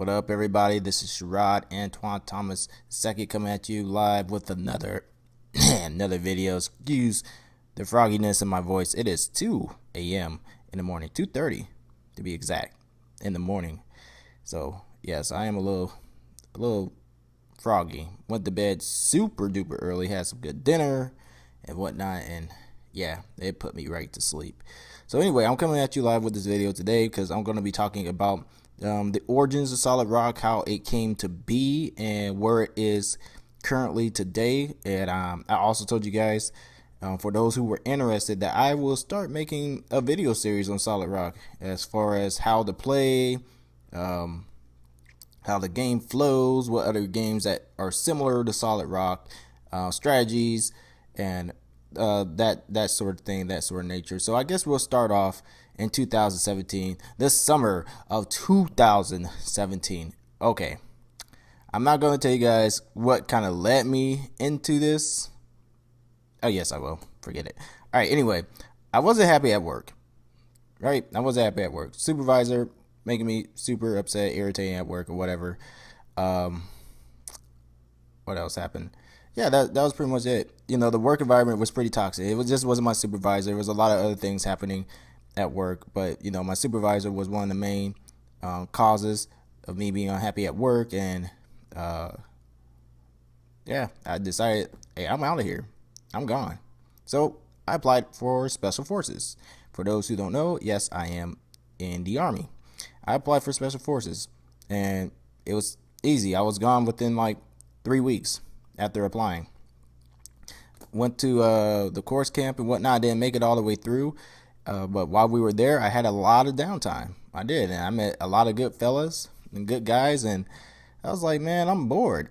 What up, everybody? This is Sherrod Antoine Thomas II coming at you live with another video. Excuse the frogginess in my voice. It is 2 a.m. in the morning, 2:30 to be exact, in the morning. So yes, I am a little froggy. Went to bed super duper early, had some good dinner and whatnot, and yeah, it put me right to sleep. So anyway, I'm coming at you live with this video today because I'm going to be talking about the origins of Solid Rock, how it came to be, and where it is currently today. And I also told you guys, for those who were interested, that I will start making a video series on Solid Rock as far as how to play, how the game flows, what other games that are similar to Solid Rock, strategies, and that sort of thing, that sort of nature. So I guess we'll start off in 2017, this summer of 2017. Okay, I'm not going to tell you guys what kind of led me into this. Oh yes, I will. Forget it. All right, anyway, I wasn't happy at work. Right? I wasn't happy at work. Supervisor making me super upset, irritating at work or whatever. What else happened? Yeah, that was pretty much it. You know, the work environment was pretty toxic. It wasn't my supervisor. There was a lot of other things happening at work, but you know, my supervisor was one of the main causes of me being unhappy at work. And yeah, I decided, hey, I'm out of here. I'm gone. So I applied for Special Forces. For those who don't know, yes, I am in the Army. I applied for Special Forces, and it was easy. I was gone within like 3 weeks after applying. Went to the course camp and whatnot. I didn't make it all the way through, but while we were there, I had a lot of downtime. I did, and I met a lot of good fellas and good guys, and I was like, man, I'm bored.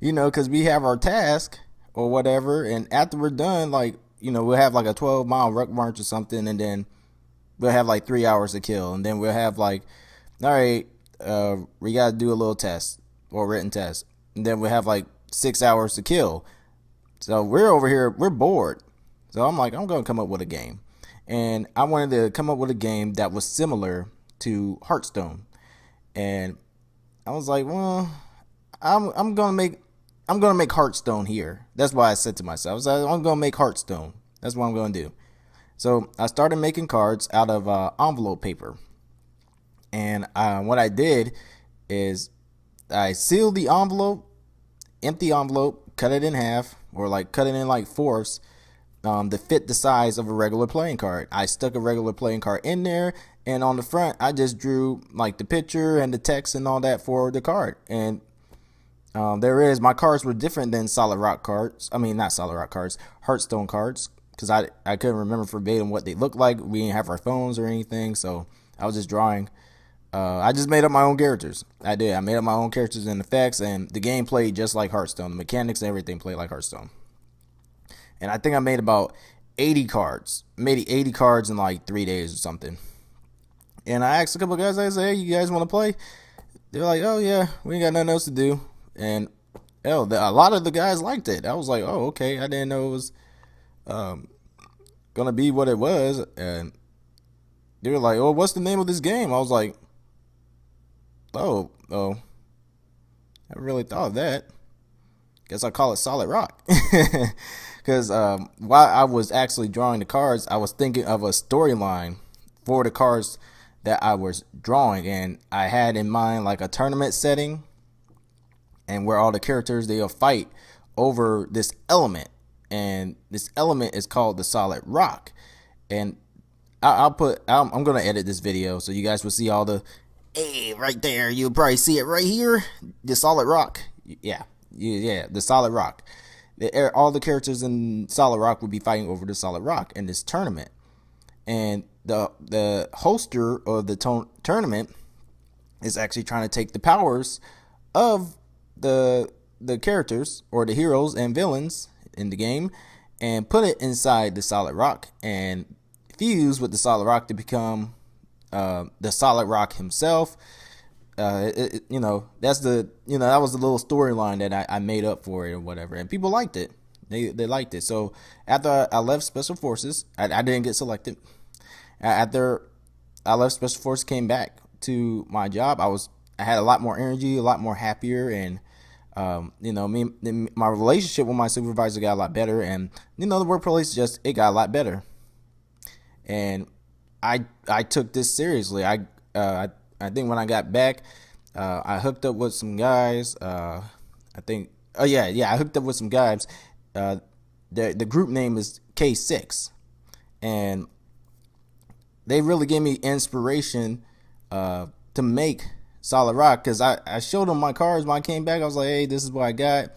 You know, because we have our task or whatever, and after we're done, like, you know, we'll have like a 12-mile ruck march or something, and then we'll have like 3 hours to kill, and then we'll have like, all right, we got to do a little test or written test, and then we'll have like 6 hours to kill. So we're over here, we're bored. So I'm like, I'm going to come up with a game. And I wanted to come up with a game that was similar to Hearthstone. And I was like, well, I'm going to make Hearthstone here. That's why I said to myself, I was like, I'm going to make Hearthstone. That's what I'm going to do. So I started making cards out of envelope paper. And what I did is I sealed the envelope, empty envelope, cut it in half, or like cut it in like fourths, to fit the size of a regular playing card. I stuck a regular playing card in there, and on the front I just drew like the picture and the text and all that for the card. And my cards were different than Solid Rock cards. I mean, not Solid Rock cards, Hearthstone cards, because I couldn't remember verbatim what they looked like. We didn't have our phones or anything, so I was just drawing. I just made up my own characters. I did. I made up my own characters and effects, and the game played just like Hearthstone. The mechanics and everything played like Hearthstone. And I think I made about 80 cards. Made 80 cards in like 3 days or something. And I asked a couple of guys, I said, hey, you guys want to play? They're like, oh yeah, we ain't got nothing else to do. And a lot of the guys liked it. I was like, oh, okay. I didn't know it was gonna be what it was. And they were like, oh, what's the name of this game? I was like, oh, I really thought of that. Guess I'll call it Solid Rock. Because while I was actually drawing the cards, I was thinking of a storyline for the cards that I was drawing. And I had in mind like a tournament setting, and where all the characters, they'll fight over this element. And this element is called the Solid Rock. And I'm going to edit this video so you guys will see all the, hey, right there, you'll probably see it right here, the Solid Rock. Yeah, the Solid Rock. All the characters in Solid Rock will be fighting over the Solid Rock in this tournament. And the hoster of the tournament is actually trying to take the powers of the characters or the heroes and villains in the game and put it inside the Solid Rock and fuse with the Solid Rock to become the Solid Rock himself. That was the little storyline that I made up for it or whatever, and people liked it. They liked it. So after I left Special Forces, I didn't get selected. After I left Special Forces, came back to my job, I was I had a lot more energy, a lot more happier, and my relationship with my supervisor got a lot better, and the workplace it got a lot better. And I took this seriously. I think when I got back, I hooked up with some guys. I hooked up with some guys. The group name is K6, and they really gave me inspiration to make Solid Rock, because I showed them my cards when I came back. I was like, hey, this is what I got.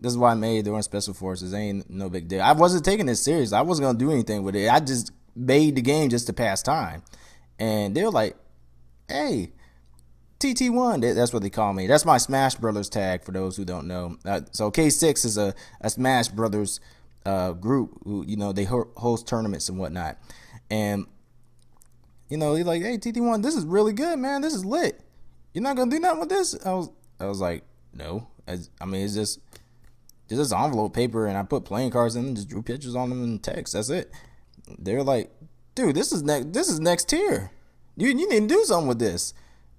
This is what I made during Special Forces. Ain't no big deal. I wasn't taking this serious. I wasn't gonna do anything with it. I just made the game just to pass time. And they were like, hey, TT1, that's what they call me. That's my Smash Brothers tag for those who don't know. So K6 is a Smash Brothers group who, they host tournaments and whatnot. And, they're like, hey, TT1, this is really good, man. This is lit. You're not going to do nothing with this? I was like, no. It's just this envelope paper, and I put playing cards in and just drew pictures on them and text. That's it. They're like, dude, this is next tier. You need to do something with this.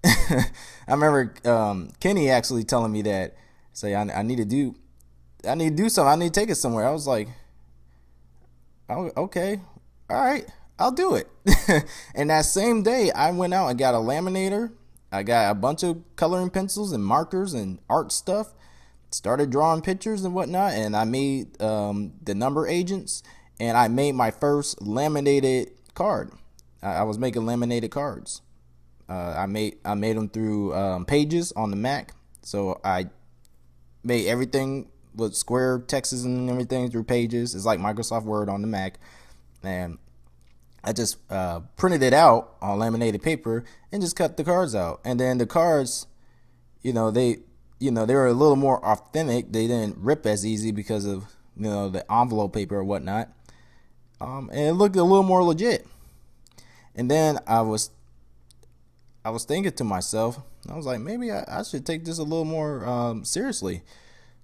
I remember Kenny actually telling me that, say I need to do something. I need to take it somewhere. I was like, oh, okay, all right, I'll do it. And that same day, I went out and got a laminator. I got a bunch of coloring pencils and markers and art stuff. Started drawing pictures and whatnot, and I made the number agents, and I made my first laminated card. I was making laminated cards. I made them through Pages on the Mac. So I made everything with square texts and everything through Pages. It's like Microsoft Word on the Mac, and I just printed it out on laminated paper and just cut the cards out. And then the cards, they were a little more authentic. They didn't rip as easy because of the envelope paper or whatnot, and it looked a little more legit. And then I was thinking to myself, I was like, maybe I should take this a little more seriously.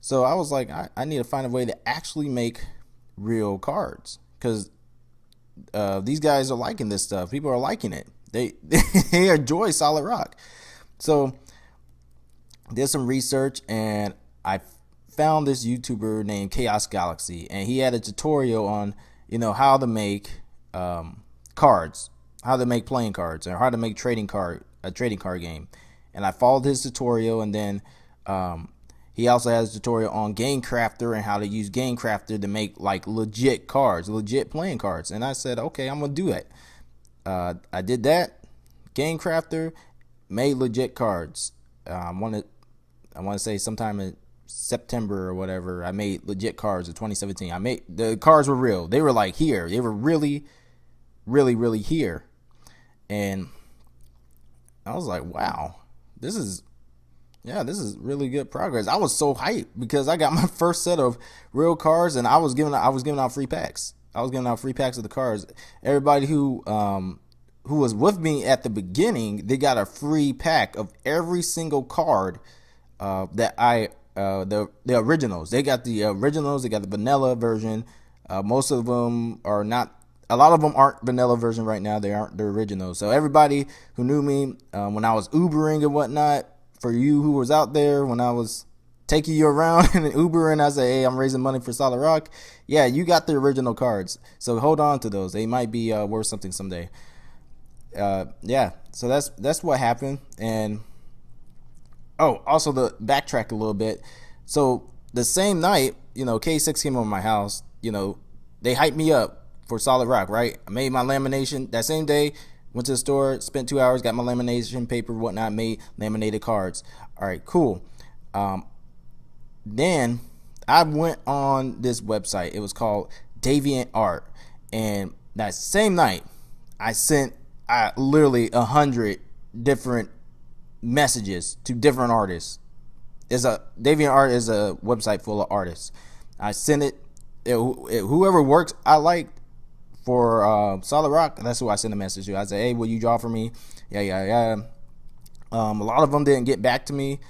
So I was like, I need to find a way to actually make real cards, because these guys are liking this stuff. People are liking it. They enjoy Solid Rock. So did some research, and I found this YouTuber named Chaos Galaxy, and he had a tutorial on how to make cards, how to make playing cards, or how to make a trading card game. And I followed his tutorial, and then he also has a tutorial on GameCrafter and how to use GameCrafter to make like legit cards, legit playing cards. And I said, okay, I'm gonna do it. I did that. GameCrafter, made legit cards. I want to say sometime in September or whatever, I made legit cards of 2017. The cards were real. They were like here. They were really, really, really here. And I was like, wow, this is really good progress. I was so hyped because I got my first set of real cards, and I was giving out free packs. I was giving out free packs of the cards. Everybody who was with me at the beginning, they got a free pack of every single card that the originals. They got the originals. They got the vanilla version. Most of them are not. A lot of them aren't vanilla version right now. They aren't the originals. So everybody who knew me when I was Ubering and whatnot, for you who was out there when I was taking you around in an Uber and I say, hey, I'm raising money for Solid Rock. Yeah, you got the original cards. So hold on to those. They might be worth something someday. Yeah, so that's what happened. And also to backtrack a little bit. So the same night, K6 came over my house. They hyped me up for Solid Rock, right? I made my lamination that same day. Went to the store, spent 2 hours, got my lamination paper, whatnot, made laminated cards. All right, cool. Then I went on this website. It was called Deviant Art. And that same night, I sent literally 100 different messages to different artists. Deviant Art is a website full of artists. I sent it whoever works I like for Solid Rock, that's who I sent a message to. I said, hey, will you draw for me? Yeah. A lot of them didn't get back to me.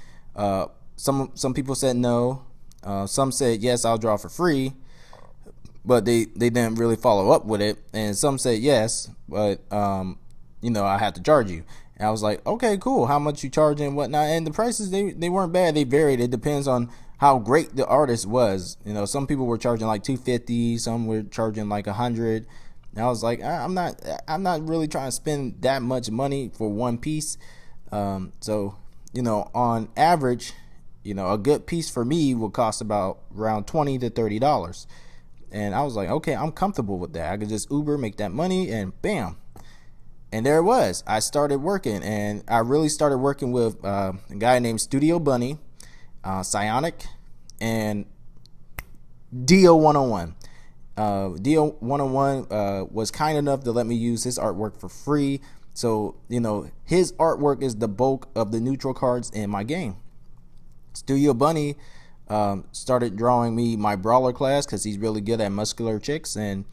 Some people said no. Some said yes, I'll draw for free, but they didn't really follow up with it. And some said yes, but I have to charge you. And I was like, okay, cool. How much you charging and whatnot? And the prices, they weren't bad. They varied. It depends on how great the artist was. You know, some people were charging like 250, some were charging like 100. And I was like, I'm not really trying to spend that much money for one piece. So, you know, on average, you know, a good piece for me would cost about around $20 to $30. And I was like, okay, I'm comfortable with that. I could just Uber, make that money, and bam. And there it was. I started working, and I really started working with a guy named Studio Bunny, Psionic, and DO101. DO101 was kind enough to let me use his artwork for free. So, you know, his artwork is the bulk of the neutral cards in my game. Studio Bunny started drawing me my brawler class because he's really good at muscular chicks, and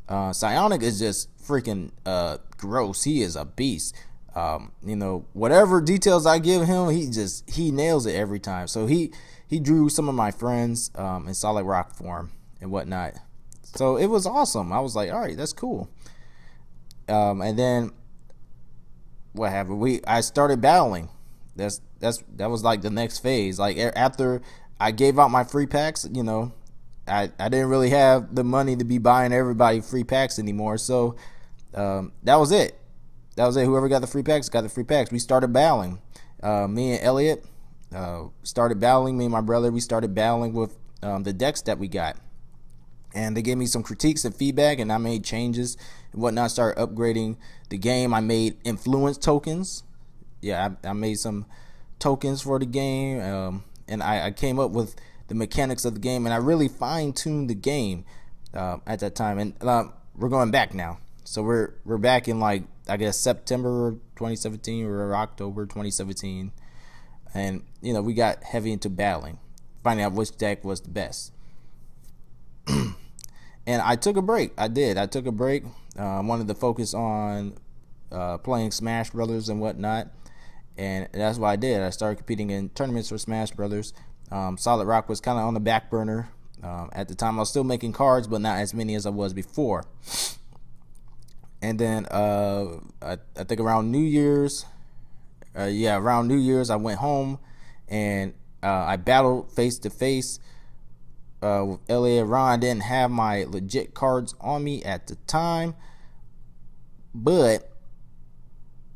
Psionic is just freaking gross. He is a beast. You know, whatever details I give him, he nails it every time. So he drew some of my friends in solid rock form and whatnot. So it was awesome. I was like, all right, that's cool. And then what happened? I started battling. That was like the next phase. Like after I gave out my free packs, you know, I didn't really have the money to be buying everybody free packs anymore. So that was it. Whoever got the free packs got the free packs. We started battling. Me and Elliot started battling. Me and my brother, we started battling with the decks that we got. And they gave me some critiques and feedback, and I made changes and whatnot. Started upgrading the game. I made influence tokens. Yeah, I made some tokens for the game, and I came up with the mechanics of the game, and I really fine-tuned the game at that time. And we're going back now, so we're back in, like, I guess September 2017 or October 2017, and you know, we got heavy into battling, finding out which deck was the best. And I took a break. I took a break. I wanted to focus on playing Smash Brothers and whatnot. And that's what I did. I started competing in tournaments for Smash Brothers. Solid Rock was kind of on the back burner at the time. I was still making cards, but not as many as I was before. And then I think around New Year's, around New Year's, I went home and I battled face to face with Elliot Ron. I didn't have my legit cards on me at the time, but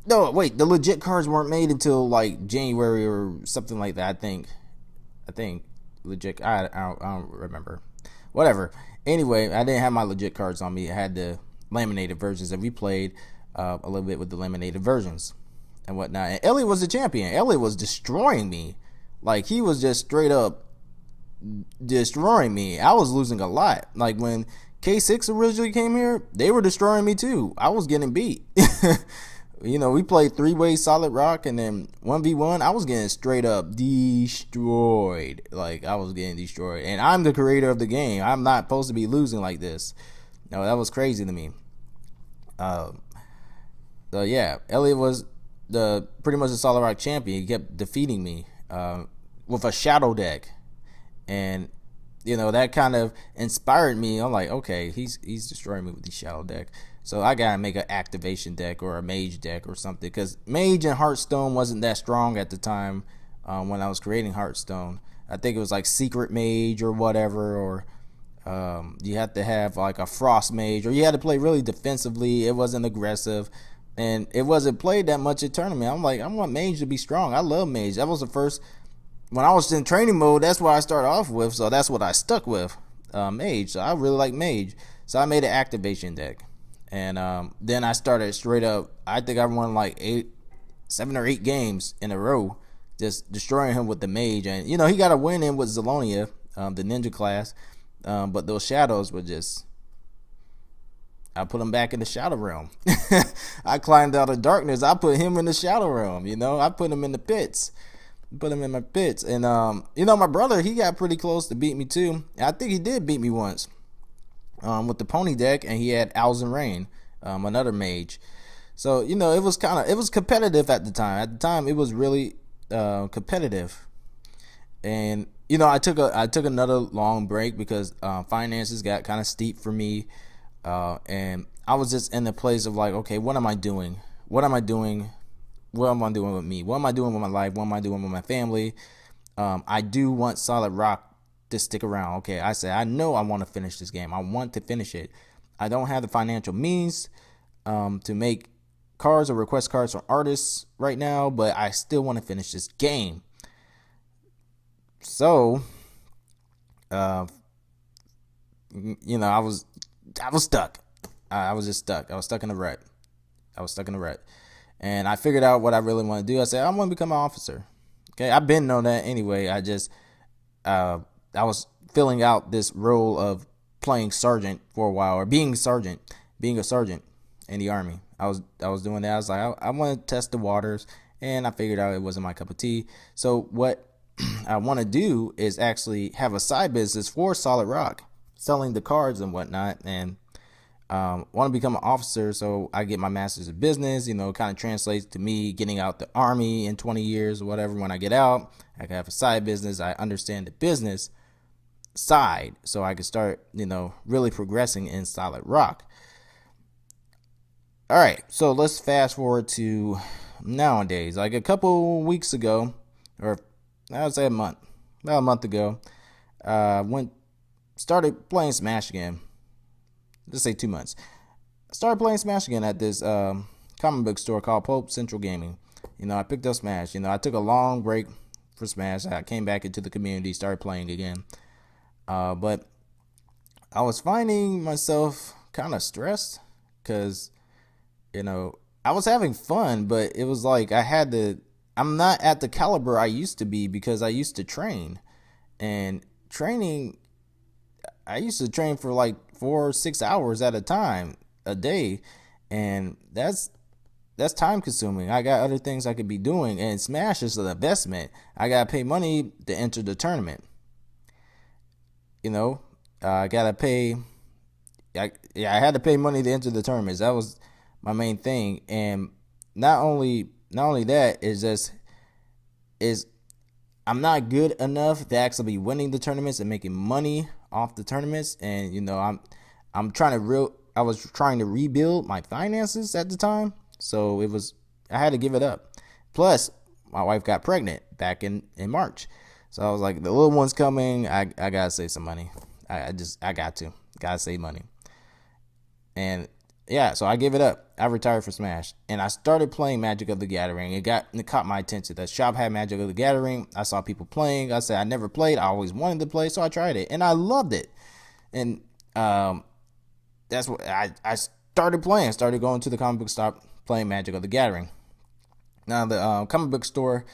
no, wait, the legit cards weren't made until like January or something like that. I think legit. I don't remember. Whatever. Anyway, I didn't have my legit cards on me. I had the laminated versions, and we played a little bit with the laminated versions and whatnot. And Elliot was the champion. Elliot was destroying me. Like, he was just straight up destroying me. I was losing a lot. Like, when K6 originally came here, they were destroying me too. I was getting beat. You know, we played 3-way solid rock, and then 1v1, I was getting straight up destroyed. Like, I was getting destroyed. And I'm the creator of the game. I'm not supposed to be losing like this. No, that was crazy to me. So yeah, Elliot was pretty much the solid rock champion. He kept defeating me with a shadow deck. And, you know, that kind of inspired me. I'm like, okay, he's destroying me with the shadow deck. So I gotta make an activation deck or a mage deck or something, because mage and Hearthstone wasn't that strong at the time when I was creating Hearthstone. I think it was like secret mage or whatever, or you had to have like a frost mage, or you had to play really defensively. It wasn't aggressive, and it wasn't played that much at tournament. I'm like, I want mage to be strong. I love mage. That was the first, when I was in training mode, that's what I started off with, so that's what I stuck with, mage. So I really like mage, so I made an activation deck. And then I started straight up. I think I won like 7 or 8 games in a row, just destroying him with the mage. And, you know, he got a win in with Zelonia, the ninja class. But those shadows were just, I put him back in the shadow realm. I climbed out of darkness. I put him in the shadow realm, you know. I put him in the pits. Put him in my pits. And, you know, my brother, he got pretty close to beat me too. I think he did beat me once. With the pony deck, and he had Owls and Rain, another mage. So, you know, it was competitive at the time. At the time, it was really competitive. And, you know, I took another long break because finances got kind of steep for me, and I was just in the place of like, okay, what am I doing? What am I doing what am I doing with me? What am I doing with my life? What am I doing with my family? I do want Solid Rock to stick around. Okay, I say I know I want to finish this game. I want to finish it. I don't have the financial means to make cards or request cards from artists right now, but I still want to finish this game. So, I was stuck. I was just stuck. I was stuck in a rut. And I figured out what I really want to do. I said, I want to become an officer. Okay, I've been known that anyway. I was filling out this role of playing sergeant for a while, or being a sergeant in the army. I was doing that. I was like, I want to test the waters, and I figured out it wasn't my cup of tea. So what I want to do is actually have a side business for Solid Rock, selling the cards and whatnot, and want to become an officer so I get my master's of business. Kind of translates to me getting out the army in 20 years or whatever. When I get out, I can have a side business. I understand the business side, so I can start, really progressing in Solid Rock. All right, so let's fast forward to nowadays. Like a couple weeks ago, or I would say about a month ago, started playing Smash again. Let's say 2 months. I started playing Smash again at this comic book store called Pulp Central Gaming. I picked up Smash. I took a long break for Smash. I came back into the community, started playing again. But I was finding myself kind of stressed because, I was having fun, but it was like I'm not at the caliber I used to be because I used to train. And training, I used to train for like 4 or 6 hours at a time a day, and that's time consuming. I got other things I could be doing, and Smash is an investment. I gotta pay money to enter the tournament. I gotta pay. I had to pay money to enter the tournaments. That was my main thing, and not only that is I'm not good enough to actually be winning the tournaments and making money off the tournaments, and I was trying to rebuild my finances at the time, so I had to give it up. Plus, my wife got pregnant back in March, so I was like, the little one's coming. I gotta save some money. I gotta save money, and yeah, so I gave it up. I retired from Smash, and I started playing Magic of the Gathering. It caught my attention. The shop had Magic of the Gathering. I saw people playing. I said I never played. I always wanted to play, so I tried it, and I loved it. And that's what I started playing. Started going to the comic book store, playing Magic of the Gathering. Now the comic book store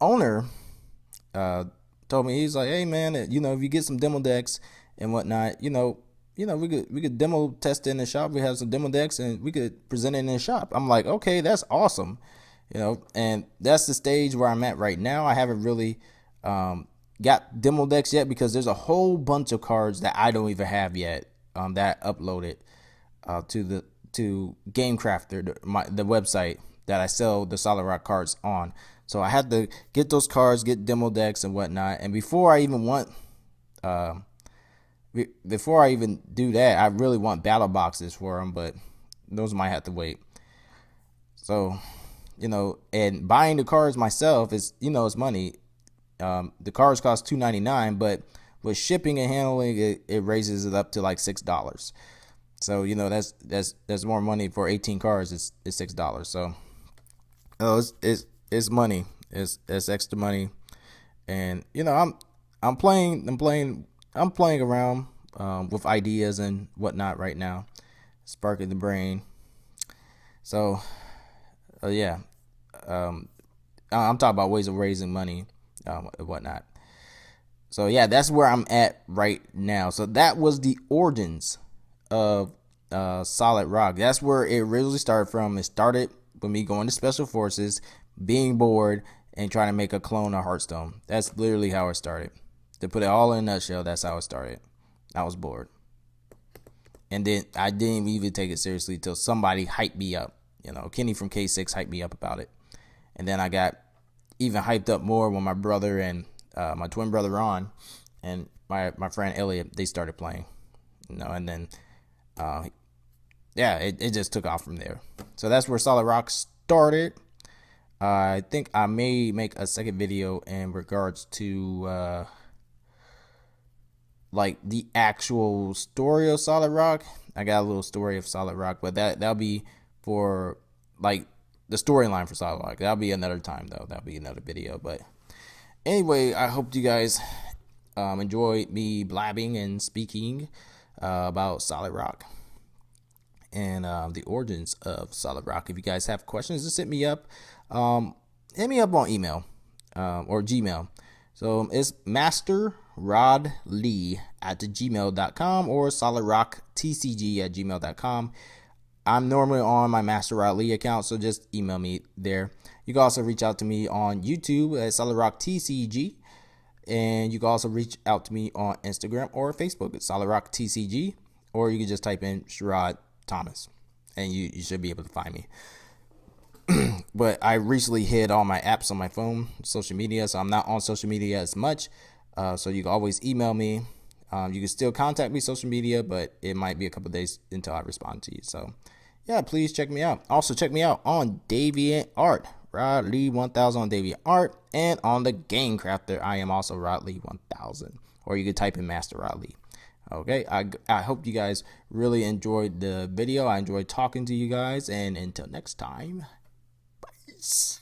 owner told me, he's like, hey man, if you get some demo decks and whatnot, we could demo test it in the shop. We have some demo decks and we could present it in the shop. I'm like, okay, that's awesome. And that's the stage where I'm at right now. I haven't really got demo decks yet because there's a whole bunch of cards that I don't even have yet that I uploaded to GameCrafter, the website that I sell the Solid Rock cards on. So I had to get those cards, get demo decks and whatnot. And before I even do that, I really want battle boxes for them, but those might have to wait. So, and buying the cards myself is, it's money. The cards cost $2.99, but with shipping and handling, it raises it up to like $6. So, that's more money for 18 cards. It's $6. So, it's money. It's extra money, and I'm playing around with ideas and whatnot right now, sparking the brain. So, yeah, I'm talking about ways of raising money and whatnot. So yeah, that's where I'm at right now. So that was the origins of Solid Rock. That's where it really started from. It started with me going to Special Forces, being bored, and trying to make a clone of Hearthstone. That's literally how it started. To put it all in a nutshell, that's how it started. I was bored. And then I didn't even take it seriously until somebody hyped me up. Kenny from K6 hyped me up about it. And then I got even hyped up more when my brother and my twin brother Ron and my friend Elliot, they started playing. And then it just took off from there. So that's where Solid Rock started. I think I may make a second video in regards to like the actual story of Solid Rock. I got a little story of Solid Rock, but that'll be for like the storyline for Solid Rock. That'll be another time though. That'll be another video. But anyway, I hope you guys enjoy me blabbing and speaking about Solid Rock and the origins of Solid Rock. If you guys have questions, just hit me up. Hit me up on email or Gmail. So it's masterrodlee@gmail.com or solidrocktcg@gmail.com. I'm normally on my masterrodlee account, so just email me there. You can also reach out to me on YouTube at solidrocktcg, and you can also reach out to me on Instagram or Facebook at solidrocktcg, or you can just type in Sherrod Thomas, and you should be able to find me. But I recently hid all my apps on my phone, social media, so I'm not on social media as much. So you can always email me. You can still contact me social media, but it might be a couple days until I respond to you. So yeah, please check me out. Also check me out on Deviant Art, Rod Lee 1000 on Deviant Art, and on the GameCrafter, I am also Rod Lee 1000, or you can type in Master Rod Lee. Okay, I hope you guys really enjoyed the video. I enjoyed talking to you guys, and until next time, peace.